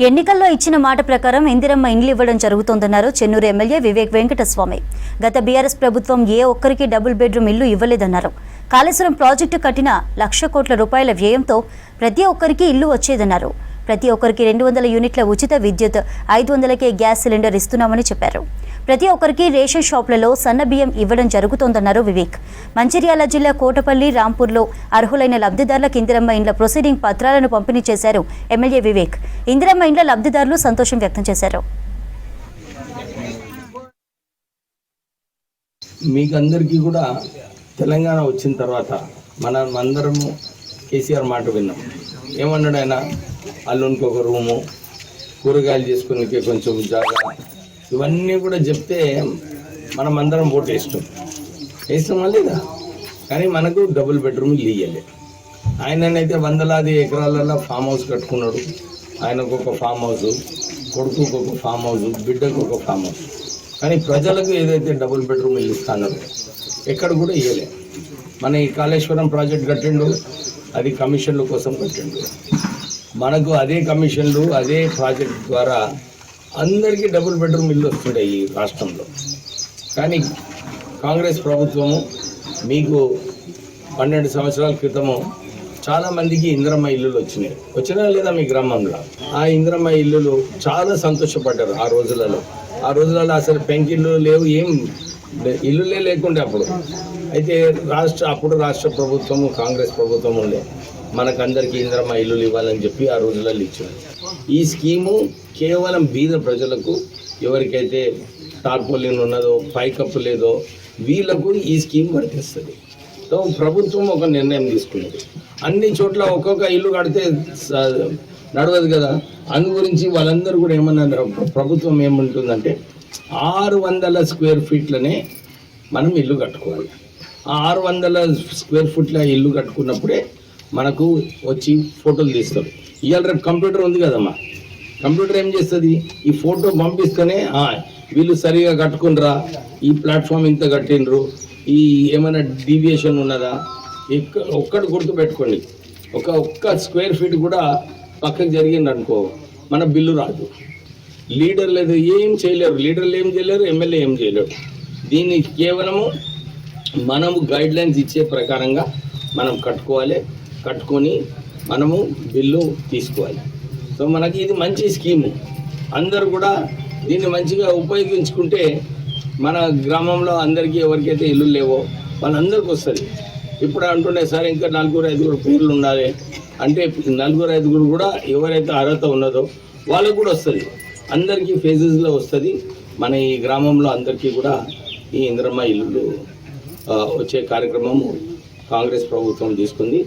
ఎన్నికల్లో ఇచ్చిన మాట ప్రకారం ఇందిరమ్మ ఇండ్లు ఇవ్వడం జరుగుతోందన్నారు చెన్నూరు ఎమ్మెల్యే వివేక్ వెంకటస్వామి. గత బీఆర్ఎస్ ప్రభుత్వం ఏ ఒక్కరికి డబుల్ బెడ్రూమ్ ఇల్లు ఇవ్వలేదన్నారు. కాళేశ్వరం ప్రాజెక్టు కట్టిన 1,00,00,000 కోట్ల రూపాయల వ్యయంతో ప్రతి ఒక్కరికి ఇల్లు వచ్చేదన్నారు. ప్రతి ఒక్కరికి 200 యూనిట్ల ఉచిత విద్యుత్, 500కే గ్యాస్ సిలిండర్ ఇస్తున్నామని చెప్పారు. ప్రతి ఒక్కరికి రేషన్ షాపులలో సన్న బియ్యం ఇవ్వడం జరుగుతోందన్నారు వివేక్. మంచిర్యాల జిల్లా కోటపల్లి, రాంపూర్లో అర్హులైన లబ్ధిదారులకు ఇందిరమ్మ ఇండ్ల ప్రొసీడింగ్ పత్రాలను పంపిణీ చేశారు ఎమ్మెల్యే వివేక్. ఇందిరమ్మ ఇండ్ల లబ్ధిదారులు సంతోషం వ్యక్తం చేశారు. మీకందరికీ కూడా తెలంగాణ వచ్చిన తర్వాత మనమందరము కేసీఆర్ మాట విన్నాం. ఏమన్నాడు ఆయన? అల్లునికి ఒక రూము, కూరగాయలు చేసుకునే కొంచెం జాగా, ఇవన్నీ కూడా చెప్తే మనం అందరం ఓటు వేస్తామా లేదా? కానీ మనకు డబుల్ బెడ్రూమ్ ఇల్లు ఇవ్వలే. ఆయననైతే వందలాది ఎకరాలలో ఫామ్ హౌస్ కట్టుకున్నాడు. ఆయనకు ఒక ఫామ్ హౌస్, కొడుకుకు ఒక ఫామ్ హౌస్, బిడ్డకు ఒక ఫామ్ హౌస్. కానీ ప్రజలకు ఏదైతే డబుల్ బెడ్రూమ్ ఇల్లు ఇస్తానో ఎక్కడ కూడా ఇవ్వలే. మన ఈ కాళేశ్వరం ప్రాజెక్ట్ కట్టిండు, అది కమిషన్ల కోసం కట్టిండు. మనకు అదే కమిషన్లు, అదే ప్రాజెక్ట్ ద్వారా అందరికీ డబుల్ బెడ్రూమ్ ఇల్లు వస్తుంటాయి ఈ రాష్ట్రంలో. కానీ కాంగ్రెస్ ప్రభుత్వము మీకు 12 సంవత్సరాల క్రితము చాలామందికి ఇందిరమ్మ ఇల్లులు వచ్చినా లేదా మీ గ్రామంలో? ఆ ఇందిరమ్మ ఇల్లులు చాలా సంతోషపడ్డారు ఆ రోజులలో. అసలు పెంకిళ్ళు లేవు, ఏం ఇల్లులే లేకుండే అప్పుడు. అయితే అప్పుడు రాష్ట్ర ప్రభుత్వము, కాంగ్రెస్ ప్రభుత్వం ఉండే మనకందరికీ ఇందిరమ్మ ఇల్లులు ఇవ్వాలని చెప్పి ఆ రోజులలో ఇచ్చారు. ఈ స్కీము కేవలం బీద ప్రజలకు, ఎవరికైతే టార్పోలిన్ ఉన్నదో, పైకప్పు లేదో, వీళ్ళకు ఈ స్కీమ్ వర్తిస్తుంది. సో ప్రభుత్వం ఒక నిర్ణయం తీసుకున్నది. అన్ని చోట్ల ఒక్కొక్క ఇల్లు కడితే నడవదు కదా. అందు గురించి వాళ్ళందరూ కూడా ఏమన్నారు, ప్రభుత్వం ఏముంటుందంటే 600 స్క్వేర్ ఫీట్లనే మనం ఇల్లు కట్టుకోవాలి. ఆ 600 స్క్వేర్ ఫీట్ల ఇల్లు కట్టుకున్నప్పుడే మనకు వచ్చి ఫోటోలు తీస్తారు. ఇవాళ రేపు కంప్యూటర్ ఉంది కదమ్మా, కంప్యూటర్ ఏం చేస్తుంది? ఈ ఫోటో పంపిస్తేనే వీళ్ళు సరిగా కట్టుకునరా, ఈ ప్లాట్ఫామ్ ఇంత కట్టినరు, ఈ ఏమైనా డీవియేషన్ ఉన్నదా, ఒక్కటి గుర్తుపెట్టుకోండి. ఒక్క స్క్వేర్ ఫీట్ కూడా పక్కకు జరిగింది అనుకో, మన బిల్లు రాదు. లీడర్ లేదు, ఏం చేయలేరు, లీడర్లు ఏం చేయలేరు, ఎమ్మెల్యే ఏం చేయలేరు. దీన్ని కేవలము మనము గైడ్లైన్స్ ఇచ్చే ప్రకారంగా మనం కట్టుకొని మనము బిల్లు తీసుకోవాలి. సో మనకి ఇది మంచి స్కీము. అందరూ కూడా దీన్ని మంచిగా ఉపయోగించుకుంటే మన గ్రామంలో అందరికీ ఎవరికైతే ఇల్లు లేవో వాళ్ళందరికీ వస్తుంది. ఇప్పుడు అంటుండే సార్ ఇంకా 4-5 పేర్లు ఉండాలి అంటే 4-5 కూడా ఎవరైతే అర్హత ఉన్నదో వాళ్ళకు కూడా వస్తుంది. అందరికీ ఫేజెస్లో వస్తుంది. మన ఈ గ్రామంలో అందరికీ కూడా ఈ ఇందిరమ్మ ఇల్లులు వచ్చే కార్యక్రమము కాంగ్రెస్ ప్రభుత్వం తీసుకుంది.